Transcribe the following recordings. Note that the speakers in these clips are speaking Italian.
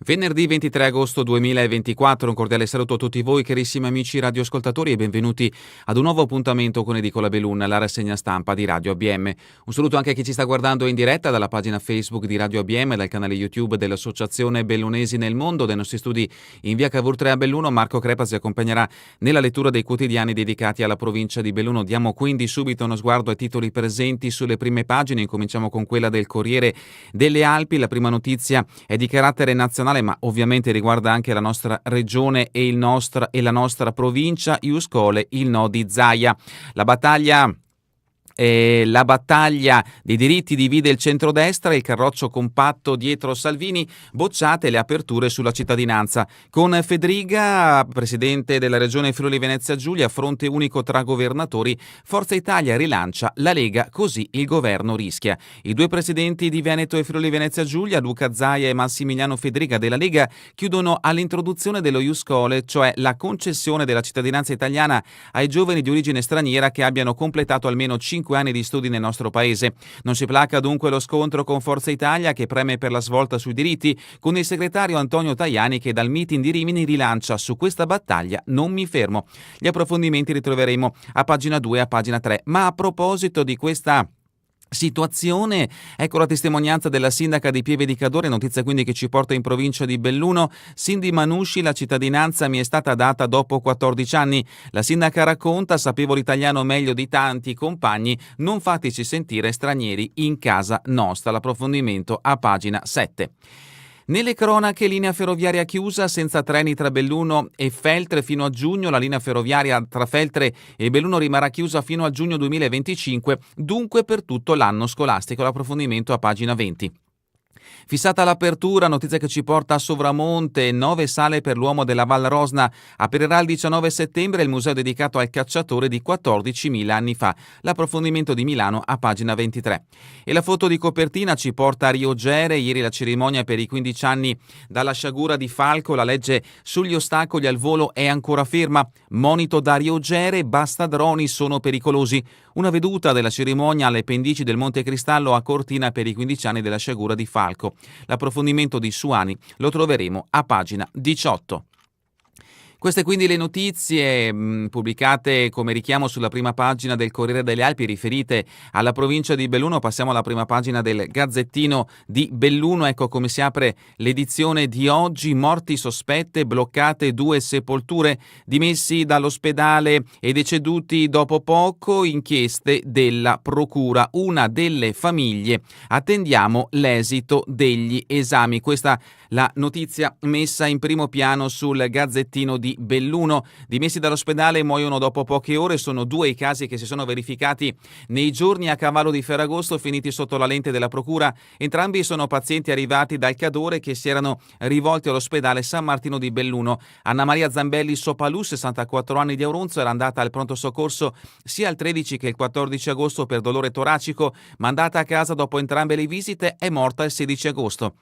Venerdì 23 agosto 2024, un cordiale saluto a tutti voi carissimi amici radioascoltatori e benvenuti ad un nuovo appuntamento con Edicola Bellun, la rassegna stampa di Radio ABM. Un saluto anche a chi ci sta guardando in diretta dalla pagina Facebook di Radio ABM, dal canale YouTube dell'Associazione Bellunesi nel Mondo, dai nostri studi in via Cavour 3 a Belluno. Marco Crepa si accompagnerà nella lettura dei quotidiani dedicati alla provincia di Belluno. Diamo quindi subito uno sguardo ai titoli presenti sulle prime pagine. Incominciamo con quella del Corriere delle Alpi. La prima notizia è di carattere nazionale, ma ovviamente riguarda anche la nostra regione e la nostra provincia. Ius Scholae, il no di Zaia. La battaglia dei diritti divide il centrodestra, il carroccio compatto dietro Salvini, bocciate le aperture sulla cittadinanza. Con Fedriga, presidente della regione Friuli Venezia Giulia, fronte unico tra governatori, Forza Italia rilancia la Lega, così il governo rischia. I due presidenti di Veneto e Friuli Venezia Giulia, Luca Zaia e Massimiliano Fedriga della Lega, chiudono all'introduzione dello Ius Scholae, cioè la concessione della cittadinanza italiana ai giovani di origine straniera che abbiano completato almeno 5 anni di studi nel nostro paese. Non si placa dunque lo scontro con Forza Italia, che preme per la svolta sui diritti, con il segretario Antonio Tajani che dal meeting di Rimini rilancia: su questa battaglia non mi fermo. Gli approfondimenti li troveremo a pagina 2 e a pagina 3. Ma a proposito di questa situazione, ecco la testimonianza della sindaca di Pieve di Cadore, notizia quindi che ci porta in provincia di Belluno. Cindy Manusci: la cittadinanza mi è stata data dopo 14 anni. La sindaca racconta: sapevo l'italiano meglio di tanti compagni, non fateci sentire stranieri in casa nostra. L'approfondimento a pagina 7. Nelle cronache, linea ferroviaria chiusa, senza treni tra Belluno e Feltre fino a giugno. La linea ferroviaria tra Feltre e Belluno rimarrà chiusa fino a giugno 2025, dunque per tutto l'anno scolastico. L'approfondimento a pagina 20. Fissata l'apertura, notizia che ci porta a Sovramonte: 9 sale per l'uomo della Val Rosna. Aprirà il 19 settembre il museo dedicato al cacciatore di 14.000 anni fa. L'approfondimento di Milano a pagina 23. E la foto di copertina ci porta a Rio Gere. Ieri la cerimonia per i 15 anni dalla sciagura di Falco. La legge sugli ostacoli al volo è ancora ferma. Monito da Rio Gere: basta droni, sono pericolosi. Una veduta della cerimonia alle pendici del Monte Cristallo a Cortina per i 15 anni della sciagura di Falco. L'approfondimento di Suani lo troveremo a pagina 18. Queste quindi le notizie pubblicate come richiamo sulla prima pagina del Corriere delle Alpi, riferite alla provincia di Belluno. Passiamo alla prima pagina del Gazzettino di Belluno. Ecco come si apre l'edizione di oggi: morti sospette, bloccate 2 sepolture, dimessi dall'ospedale e deceduti dopo poco, inchieste della procura. Una delle famiglie: attendiamo l'esito degli esami. Questa la notizia messa in primo piano sul Gazzettino di Belluno. Dimessi dall'ospedale, muoiono dopo poche ore. Sono 2 i casi che si sono verificati nei giorni a cavallo di Ferragosto, finiti sotto la lente della procura. Entrambi sono pazienti arrivati dal Cadore che si erano rivolti all'ospedale San Martino di Belluno. Anna Maria Zambelli Sopalù, 64 anni, di Aurunzo, era andata al pronto soccorso sia il 13 che il 14 agosto per dolore toracico, ma andata a casa dopo entrambe le visite è morta il 16 agosto.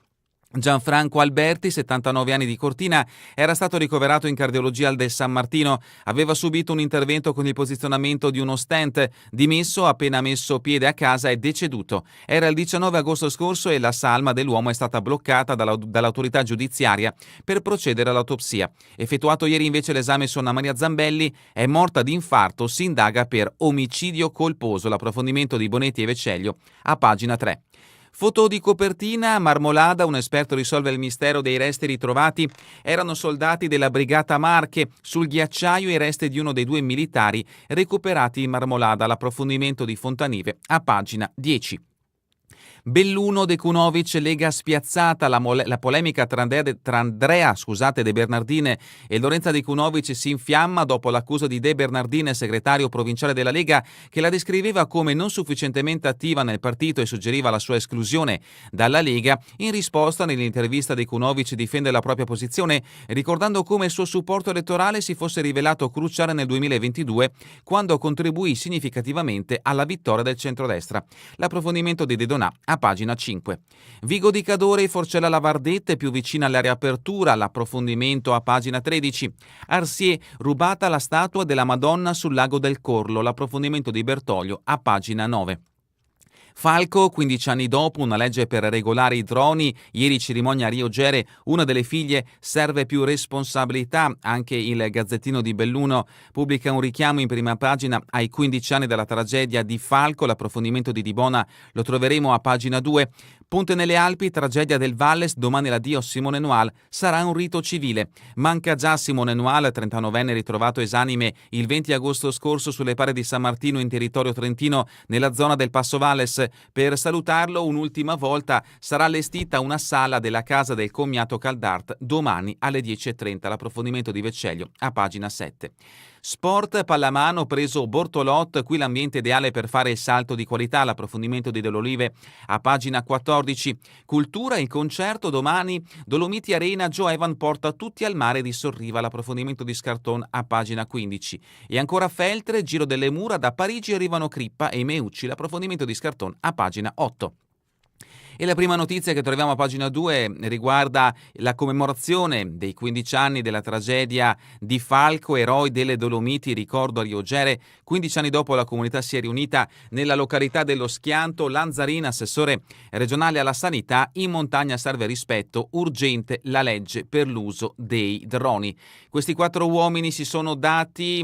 Gianfranco Alberti, 79 anni, di Cortina, era stato ricoverato in cardiologia al De San Martino. Aveva subito un intervento con il posizionamento di uno stent. Dimesso appena messo piede a casa, è deceduto. Era il 19 agosto scorso e la salma dell'uomo è stata bloccata dall'autorità giudiziaria per procedere all'autopsia. Effettuato ieri invece l'esame su Anna Maria Zambelli, è morta di infarto, si indaga per omicidio colposo. L'approfondimento di Bonetti e Vecellio a pagina 3. Foto di copertina: Marmolada, un esperto risolve il mistero dei resti ritrovati. Erano soldati della Brigata Marche. Sul ghiacciaio i resti di uno dei 2 militari recuperati in Marmolada. L'approfondimento di Fontanive a pagina 10. Belluno, De Cunovic, Lega spiazzata. La polemica tra Andrea De Bernardine e Lorenza De Cunovic si infiamma dopo l'accusa di De Bernardine, segretario provinciale della Lega, che la descriveva come non sufficientemente attiva nel partito e suggeriva la sua esclusione dalla Lega. In risposta, nell'intervista, De Cunovic difende la propria posizione, ricordando come il suo supporto elettorale si fosse rivelato cruciale nel 2022, quando contribuì significativamente alla vittoria del centrodestra. L'approfondimento di De Donà a pagina 5. Vigo di Cadore e Forcella Lavardette più vicina alla riapertura. L'approfondimento a pagina 13. Arsier, rubata la statua della Madonna sul lago del Corlo. L'approfondimento di Bertoglio a pagina 9. Falco, 15 anni dopo, una legge per regolare i droni, ieri cerimonia a Rio Gere, una delle figlie, serve più responsabilità. Anche il Gazzettino di Belluno pubblica un richiamo in prima pagina ai 15 anni dalla tragedia di Falco, l'approfondimento di Dibona lo troveremo a pagina 2. Ponte nelle Alpi, tragedia del Valles, domani l'addio Simone Noal, sarà un rito civile. Manca già Simone Noal, 39enne ritrovato esanime il 20 agosto scorso sulle pare di San Martino in territorio trentino nella zona del Passo Valles. Per salutarlo un'ultima volta sarà allestita una sala della casa del commiato Caldart domani alle 10.30. L'approfondimento di Vecellio a pagina 7. Sport, pallamano, preso Bortolot, qui l'ambiente ideale per fare il salto di qualità, l'approfondimento di Dell'Olive a pagina 14. Cultura, il concerto domani, Dolomiti Arena, Joe Evan porta tutti al mare di Sorriva, l'approfondimento di Scarton a pagina 15. E ancora Feltre, Giro delle Mura, da Parigi arrivano Crippa e Meucci, l'approfondimento di Scarton a pagina 8. E la prima notizia che troviamo a pagina 2 riguarda la commemorazione dei 15 anni della tragedia di Falco, eroi delle Dolomiti, ricordo a Rio Gere. 15 anni dopo la comunità si è riunita nella località dello Schianto. Lanzarina, assessore regionale alla sanità, in montagna serve rispetto, urgente la legge per l'uso dei droni. Questi 4 uomini si sono dati,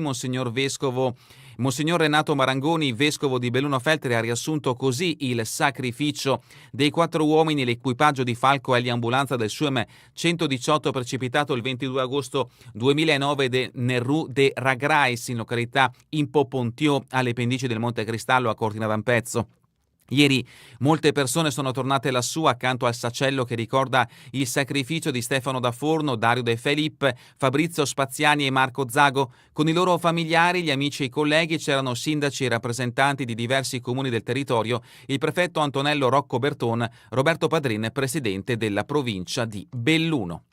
Monsignor Renato Marangoni, vescovo di Belluno Feltre, ha riassunto così il sacrificio dei 4 uomini, l'equipaggio di Falco e l'ambulanza del SUEM 118 precipitato il 22 agosto 2009 nel de Ragrais, in località Impopontio, alle pendici del Monte Cristallo a Cortina d'Ampezzo. Ieri molte persone sono tornate lassù accanto al sacello che ricorda il sacrificio di Stefano da Forno, Dario De Felipe, Fabrizio Spaziani e Marco Zago. Con i loro familiari, gli amici e i colleghi c'erano sindaci e rappresentanti di diversi comuni del territorio, il prefetto Antonello Rocco Berton, Roberto Padrin, presidente della provincia di Belluno.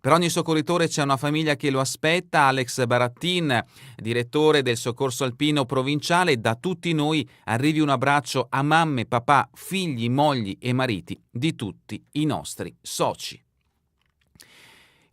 Per ogni soccorritore c'è una famiglia che lo aspetta. Alex Barattin, direttore del Soccorso Alpino Provinciale, da tutti noi arrivi un abbraccio a mamme, papà, figli, mogli e mariti di tutti i nostri soci.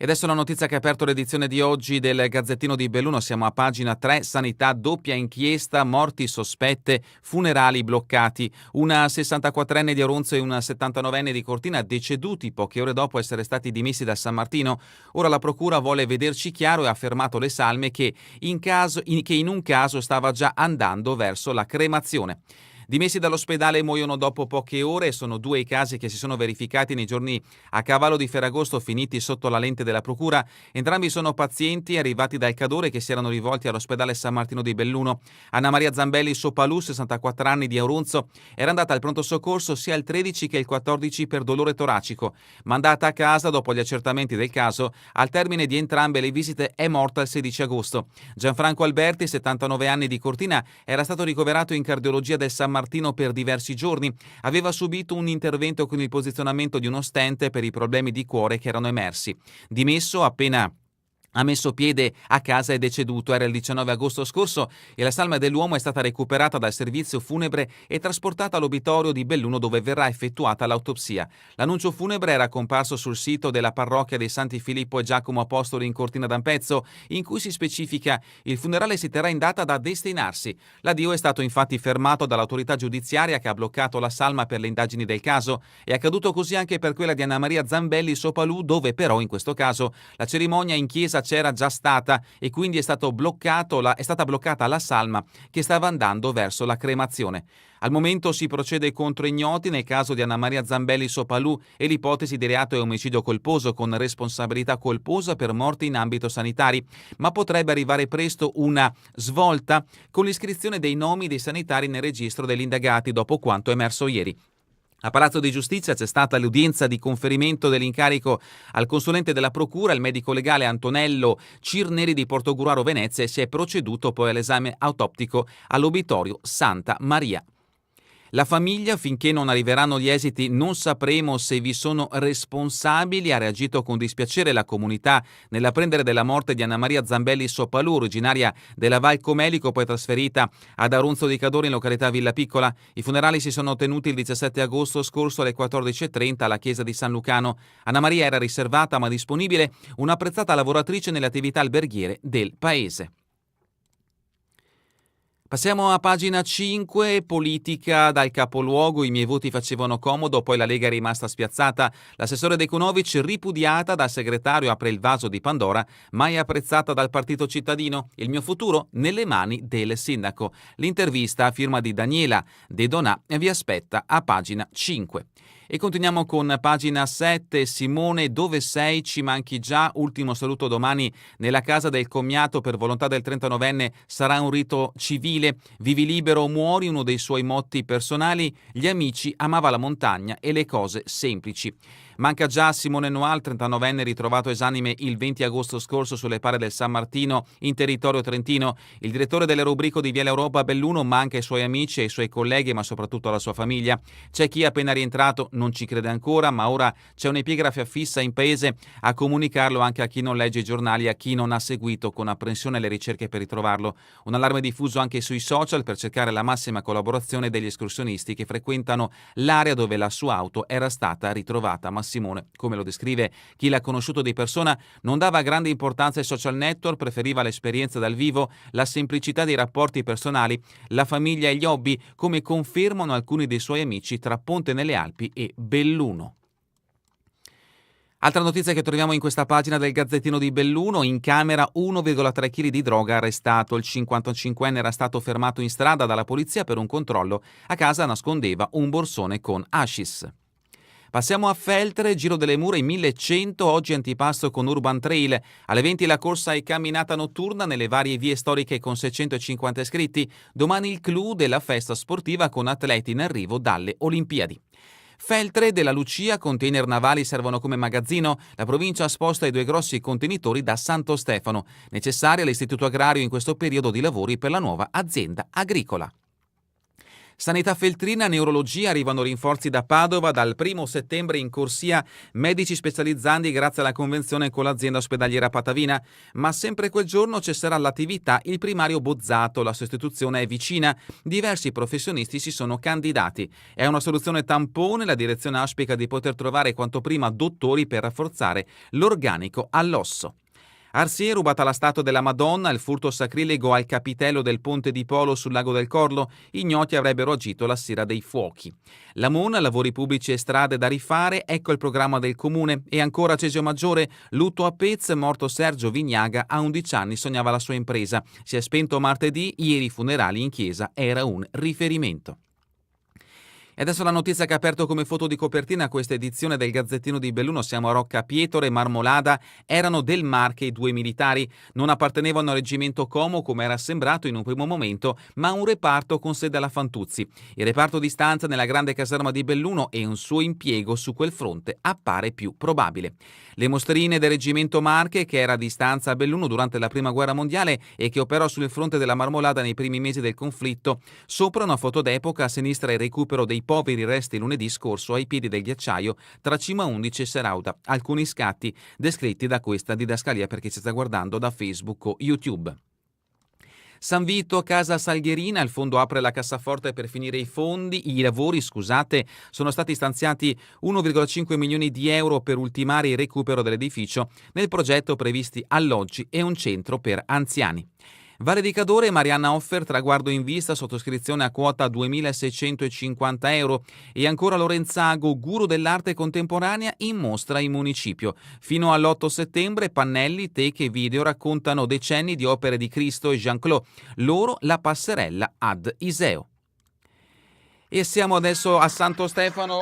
E adesso la notizia che ha aperto l'edizione di oggi del Gazzettino di Belluno, siamo a pagina 3, sanità, doppia inchiesta, morti sospette, funerali bloccati. Una 64enne di Auronzo e una 79enne di Cortina deceduti poche ore dopo essere stati dimessi da San Martino. Ora la procura vuole vederci chiaro e ha fermato le salme che in un caso stava già andando verso la cremazione. Dimessi dall'ospedale muoiono dopo poche ore, sono 2 i casi che si sono verificati nei giorni a cavallo di Ferragosto finiti sotto la lente della procura. Entrambi sono pazienti arrivati dal Cadore che si erano rivolti all'ospedale San Martino di Belluno. Anna Maria Zambelli Sopalù, 64 anni, di Auronzo, era andata al pronto soccorso sia il 13 che il 14 per dolore toracico. Mandata a casa dopo gli accertamenti del caso, al termine di entrambe le visite è morta il 16 agosto. Gianfranco Alberti, 79 anni, di Cortina, era stato ricoverato in cardiologia del San Martino per diversi giorni. Aveva subito un intervento con il posizionamento di uno stent per i problemi di cuore che erano emersi. Dimesso appena ha messo piede a casa è deceduto. Era il 19 agosto scorso e la salma dell'uomo è stata recuperata dal servizio funebre e trasportata all'obitorio di Belluno dove verrà effettuata l'autopsia. L'annuncio funebre era comparso sul sito della parrocchia dei Santi Filippo e Giacomo Apostoli in Cortina d'Ampezzo, in cui si specifica: il funerale si terrà in data da destinarsi. L'addio è stato infatti fermato dall'autorità giudiziaria che ha bloccato la salma per le indagini del caso. È accaduto così anche per quella di Anna Maria Zambelli Sopalù, dove però in questo caso la cerimonia in chiesa c'era già stata e quindi è stata bloccata la salma che stava andando verso la cremazione. Al momento si procede contro ignoti nel caso di Anna Maria Zambelli Sopalù e l'ipotesi di reato è omicidio colposo con responsabilità colposa per morti in ambito sanitari, ma potrebbe arrivare presto una svolta con l'iscrizione dei nomi dei sanitari nel registro degli indagati dopo quanto emerso ieri. A Palazzo di Giustizia c'è stata l'udienza di conferimento dell'incarico al consulente della Procura, il medico legale Antonello Cirneri di Portogruaro Venezia, e si è proceduto poi all'esame autoptico all'obitorio Santa Maria. La famiglia: finché non arriveranno gli esiti non sapremo se vi sono responsabili. Ha reagito con dispiacere la comunità nell'apprendere della morte di Anna Maria Zambelli Sopalù, originaria della Val Comelico, poi trasferita ad Auronzo di Cadore in località Villa Piccola. I funerali si sono tenuti il 17 agosto scorso alle 14.30 alla chiesa di San Lucano. Anna Maria era riservata ma disponibile, un'apprezzata lavoratrice nelle attività alberghiere del paese. Passiamo a pagina 5, politica dal capoluogo, i miei voti facevano comodo, poi la Lega è rimasta spiazzata, l'assessore De Cunovic ripudiata dal segretario apre il vaso di Pandora, mai apprezzata dal partito cittadino, il mio futuro nelle mani del sindaco. L'intervista a firma di Daniela De Donà vi aspetta a pagina 5. E continuiamo con pagina 7, Simone dove sei? Ci manchi già, ultimo saluto domani nella casa del commiato per volontà del 39enne sarà un rito civile, vivi libero o muori, uno dei suoi motti personali, gli amici, amava la montagna e le cose semplici. Manca già Simone Noal, 39enne ritrovato esanime il 20 agosto scorso sulle pare del San Martino in territorio trentino. Il direttore dell'Eurobrico di Viale Europa Belluno manca ai suoi amici e ai suoi colleghi ma soprattutto alla sua famiglia. C'è chi appena rientrato non ci crede ancora, ma ora c'è un'epigrafe affissa in paese a comunicarlo anche a chi non legge i giornali e a chi non ha seguito con apprensione le ricerche per ritrovarlo. Un allarme diffuso anche sui social per cercare la massima collaborazione degli escursionisti che frequentano l'area dove la sua auto era stata ritrovata. Ma Simone, come lo descrive chi l'ha conosciuto di persona, non dava grande importanza ai social network, preferiva l'esperienza dal vivo, la semplicità dei rapporti personali, la famiglia e gli hobby, come confermano alcuni dei suoi amici tra Ponte nelle Alpi e Belluno. Altra notizia che troviamo in questa pagina del Gazzettino di Belluno, in camera 1,3 kg di droga arrestato. Il 55enne era stato fermato in strada dalla polizia per un controllo. A casa nascondeva un borsone con hashish. Passiamo a Feltre, Giro delle Mura in 1100, oggi antipasto con Urban Trail. Alle 20 la corsa e camminata notturna nelle varie vie storiche con 650 iscritti. Domani il clou della festa sportiva con atleti in arrivo dalle Olimpiadi. Feltre della Lucia, container navali servono come magazzino. La provincia sposta i 2 grossi contenitori da Santo Stefano, necessari all'Istituto Agrario in questo periodo di lavori per la nuova azienda agricola. Sanità feltrina, neurologia, arrivano rinforzi da Padova, dal 1 settembre in corsia medici specializzanti grazie alla convenzione con l'azienda ospedaliera Patavina, ma sempre quel giorno cesserà l'attività il primario Bozzato, la sostituzione è vicina, diversi professionisti si sono candidati. È una soluzione tampone, la direzione auspica di poter trovare quanto prima dottori per rafforzare l'organico all'osso. Arsie, rubata la statua della Madonna, il furto sacrilego al capitello del Ponte di Polo sul lago del Corlo, ignoti avrebbero agito la sera dei fuochi. Lamon, lavori pubblici e strade da rifare, ecco il programma del comune. E ancora Cesio Maggiore, lutto a Pez, morto Sergio Vignaga, a 11 anni sognava la sua impresa. Si è spento martedì, ieri i funerali in chiesa era un riferimento. E adesso la notizia che ha aperto come foto di copertina questa edizione del Gazzettino di Belluno. Siamo a Rocca Pietro e Marmolada, erano del Marche i 2 militari, non appartenevano al reggimento Como come era sembrato in un primo momento, ma a un reparto con sede alla Fantuzzi. Il reparto di stanza nella grande caserma di Belluno e un suo impiego su quel fronte appare più probabile. Le mostrine del reggimento Marche, che era di stanza a Belluno durante la Prima Guerra Mondiale e che operò sul fronte della Marmolada nei primi mesi del conflitto, sopra una foto d'epoca, a sinistra il recupero dei poveri resti lunedì scorso ai piedi del ghiacciaio tra Cima 11 e Serauda. Alcuni scatti descritti da questa didascalia per chi ci sta guardando da Facebook o YouTube. San Vito, casa Salgherina, il fondo apre la cassaforte per finire i lavori, sono stati stanziati 1,5 milioni di euro per ultimare il recupero dell'edificio, nel progetto previsti alloggi e un centro per anziani. Valle di Cadore, Marianna Offer, traguardo in vista, sottoscrizione a quota 2.650 euro. E ancora Lorenzago, guru dell'arte contemporanea, in mostra in municipio. Fino all'8 settembre pannelli, teche e video raccontano decenni di opere di Cristo e Jean-Claude. Loro la passerella ad Iseo. E siamo adesso a Santo Stefano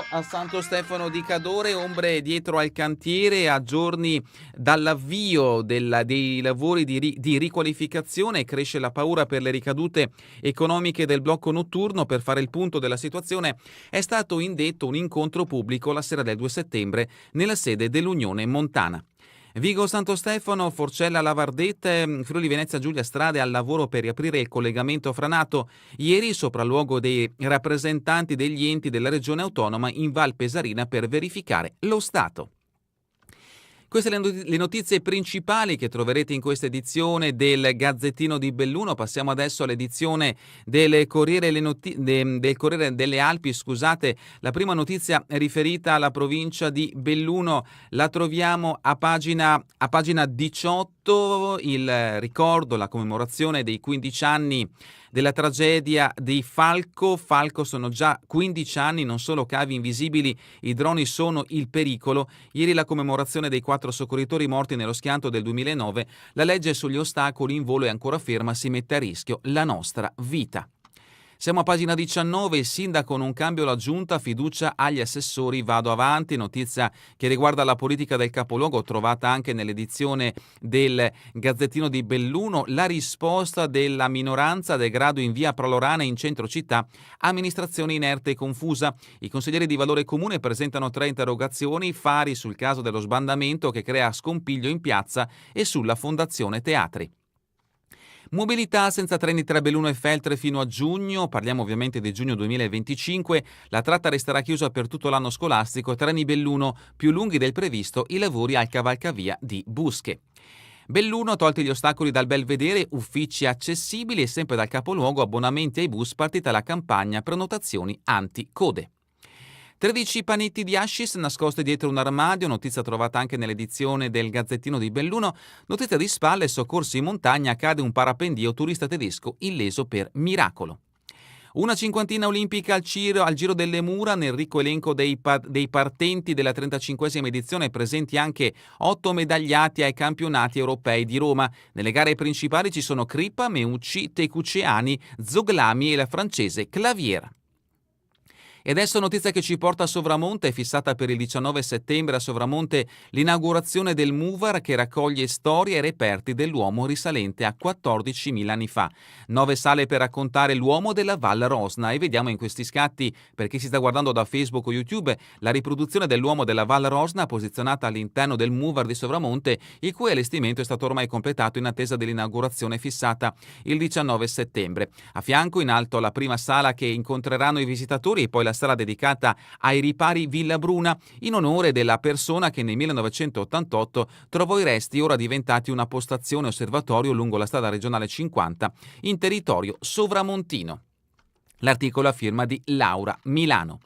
di Cadore, ombre dietro al cantiere, a giorni dall'avvio dei lavori di riqualificazione. Cresce la paura per le ricadute economiche del blocco notturno. Per fare il punto della situazione è stato indetto un incontro pubblico la sera del 2 settembre nella sede dell'Unione Montana. Vigo Santo Stefano, Forcella Lavardette, Friuli Venezia Giulia, strade al lavoro per riaprire il collegamento franato. Ieri sopralluogo dei rappresentanti degli enti della regione autonoma in Val Pesarina per verificare lo stato. Queste le notizie principali che troverete in questa edizione del Gazzettino di Belluno. Passiamo adesso all'edizione del Corriere delle Alpi. La prima notizia è riferita alla provincia di Belluno. La troviamo a pagina 18, il ricordo, la commemorazione dei 15 anni della tragedia di Falco. Falco sono già 15 anni, non solo cavi invisibili, i droni sono il pericolo. Ieri la commemorazione dei 4 soccorritori morti nello schianto del 2009. La legge sugli ostacoli in volo è ancora ferma, si mette a rischio la nostra vita. Siamo a pagina 19, il sindaco non cambio la giunta, fiducia agli assessori, vado avanti, notizia che riguarda la politica del capoluogo trovata anche nell'edizione del Gazzettino di Belluno, la risposta della minoranza degrado in via Prolorana in centro città, amministrazione inerte e confusa. I consiglieri di Valore Comune presentano 3 interrogazioni, Fari sul caso dello sbandamento che crea scompiglio in piazza e sulla Fondazione Teatri. Mobilità senza treni tra Belluno e Feltre fino a giugno, parliamo ovviamente di giugno 2025, la tratta resterà chiusa per tutto l'anno scolastico, treni Belluno più lunghi del previsto, i lavori al cavalcavia di Busche. Belluno, tolti gli ostacoli dal Belvedere, uffici accessibili e sempre dal capoluogo abbonamenti ai bus, partita la campagna prenotazioni anti-code. 13 panetti di hashish nascosti dietro un armadio, notizia trovata anche nell'edizione del Gazzettino di Belluno, notizia di spalle, soccorsi in montagna, cade un parapendio, turista tedesco illeso per miracolo. Una cinquantina olimpica al Giro delle Mura, nel ricco elenco dei partenti della 35esima edizione presenti anche 8 medagliati ai campionati europei di Roma. Nelle gare principali ci sono Crippa, Meucci, Tecuceani, Zoglami e la francese Clavier. E adesso notizia che ci porta a Sovramonte, è fissata per il 19 settembre a Sovramonte l'inaugurazione del MUVAR che raccoglie storie e reperti dell'uomo risalente a 14.000 anni fa. 9 sale per raccontare l'uomo della Val Rosna e vediamo in questi scatti, per chi si sta guardando da Facebook o YouTube, la riproduzione dell'uomo della Val Rosna posizionata all'interno del MUVAR di Sovramonte, il cui allestimento è stato ormai completato in attesa dell'inaugurazione fissata il 19 settembre. A fianco in alto la prima sala che incontreranno i visitatori e poi la sala dedicata ai ripari Villa Bruna in onore della persona che nel 1988 trovò i resti ora diventati una postazione osservatorio lungo la strada regionale 50 in territorio sovramontino. L'articolo a firma di Laura Milano.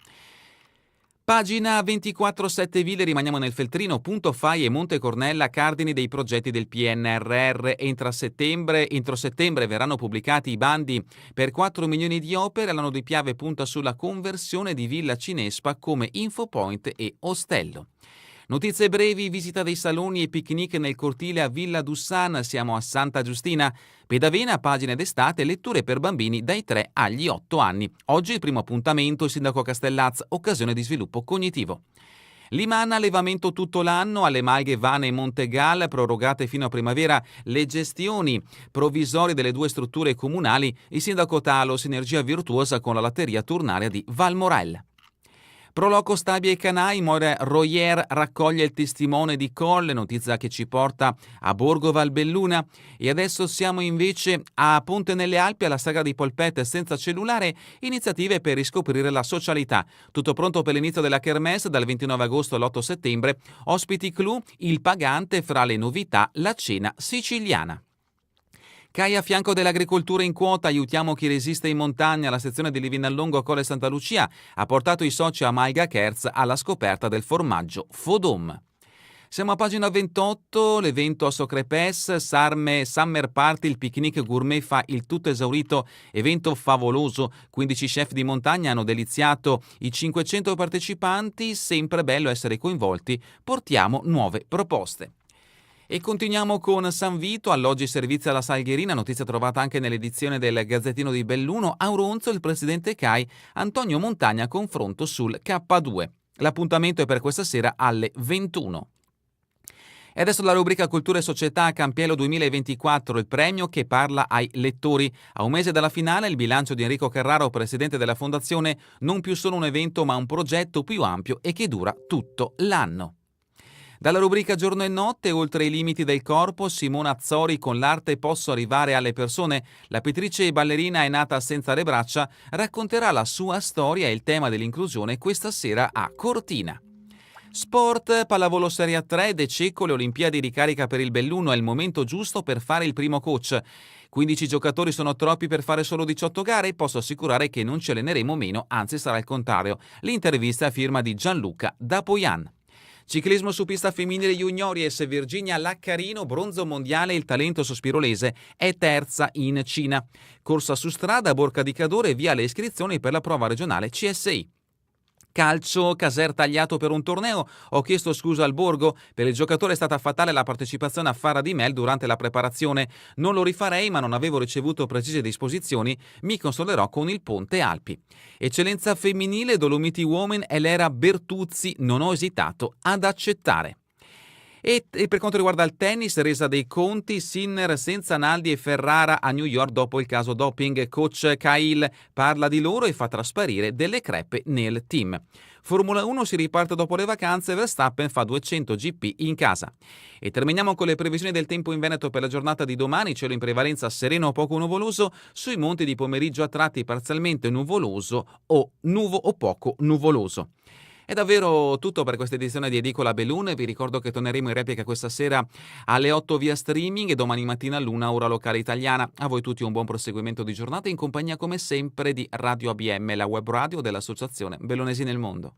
Pagina 24, 7 ville, rimaniamo nel Feltrino, Punto Fai e Monte Cornella, cardini dei progetti del PNRR. Entro settembre verranno pubblicati i bandi per 4 milioni di opere, l'anno di Piave punta sulla conversione di Villa Cinespa come infopoint e ostello. Notizie brevi, visita dei saloni e picnic nel cortile a Villa Dussan, siamo a Santa Giustina. Pedavena, pagine d'estate, letture per bambini dai 3 agli 8 anni. Oggi il primo appuntamento, il sindaco Castellaz, occasione di sviluppo cognitivo. Limana, allevamento tutto l'anno, alle Malghe Vane e Montegal, prorogate fino a primavera le gestioni provvisorie delle 2 strutture comunali, il sindaco Talo, sinergia virtuosa con la latteria turnaria di Valmorel. Proloco Stabia e Canai, Moira Royer raccoglie il testimone di Colle, notizia che ci porta a Borgo Valbelluna. E adesso siamo invece a Ponte nelle Alpi, alla sagra di Polpette senza cellulare, iniziative per riscoprire la socialità. Tutto pronto per l'inizio della Kermesse dal 29 agosto all'8 settembre, ospiti clou, il pagante, fra le novità la cena siciliana. CAI a fianco dell'agricoltura in quota, aiutiamo chi resiste in montagna, la sezione di Livinallongo a Colle Santa Lucia ha portato i soci a Malga Kerz alla scoperta del formaggio Fodom. Siamo a pagina 28, l'evento a Socrepes, Summer Party, il picnic gourmet fa il tutto esaurito, evento favoloso, 15 chef di montagna hanno deliziato i 500 partecipanti, sempre bello essere coinvolti, portiamo nuove proposte. E continuiamo con San Vito, alloggi e servizi alla Salgherina, notizia trovata anche nell'edizione del Gazzettino di Belluno. A Auronzo il presidente CAI, Antonio Montagna, confronto sul K2. L'appuntamento è per questa sera alle 21. E adesso la rubrica Cultura e Società Campiello 2024, il premio che parla ai lettori. A un mese dalla finale il bilancio di Enrico Carraro, presidente della Fondazione, non più solo un evento ma un progetto più ampio e che dura tutto l'anno. Dalla rubrica Giorno e Notte, oltre i limiti del corpo, Simona Azzori, con l'arte posso arrivare alle persone. La pittrice e ballerina è nata senza le braccia, racconterà la sua storia e il tema dell'inclusione questa sera a Cortina. Sport, pallavolo Serie A3, De Cecco, le Olimpiadi ricarica per il Belluno, è il momento giusto per fare il primo coach. 15 giocatori sono troppi per fare solo 18 gare, posso assicurare che non ci alleneremo meno, anzi sarà il contrario. L'intervista è a firma di Gianluca Dapoian. Ciclismo su pista femminile juniores, Virginia Laccarino, bronzo mondiale, il talento sospirolese è terza in Cina. Corsa su strada, Borca di Cadore, via le iscrizioni per la prova regionale CSI. Calcio, Caser tagliato per un torneo, ho chiesto scusa al Borgo, per il giocatore è stata fatale la partecipazione a Fara di Mel durante la preparazione, non lo rifarei ma non avevo ricevuto precise disposizioni, mi consolerò con il Ponte Alpi. Eccellenza femminile, Dolomiti Women e l'era Bertuzzi, non ho esitato ad accettare. E per quanto riguarda il tennis, resa dei conti, Sinner senza Naldi e Ferrara a New York dopo il caso doping. Coach Cahill parla di loro e fa trasparire delle crepe nel team. Formula 1 si riparte dopo le vacanze, Verstappen fa 200 GP in casa. E terminiamo con le previsioni del tempo in Veneto per la giornata di domani, cielo in prevalenza sereno o poco nuvoloso, sui monti di pomeriggio a tratti parzialmente nuvoloso o poco nuvoloso. È davvero tutto per questa edizione di Edicola Belune, vi ricordo che torneremo in replica questa sera alle 8 via streaming e domani mattina all'1 ora locale italiana. A voi tutti un buon proseguimento di giornata in compagnia come sempre di Radio ABM, la web radio dell'Associazione Bellunesi nel Mondo.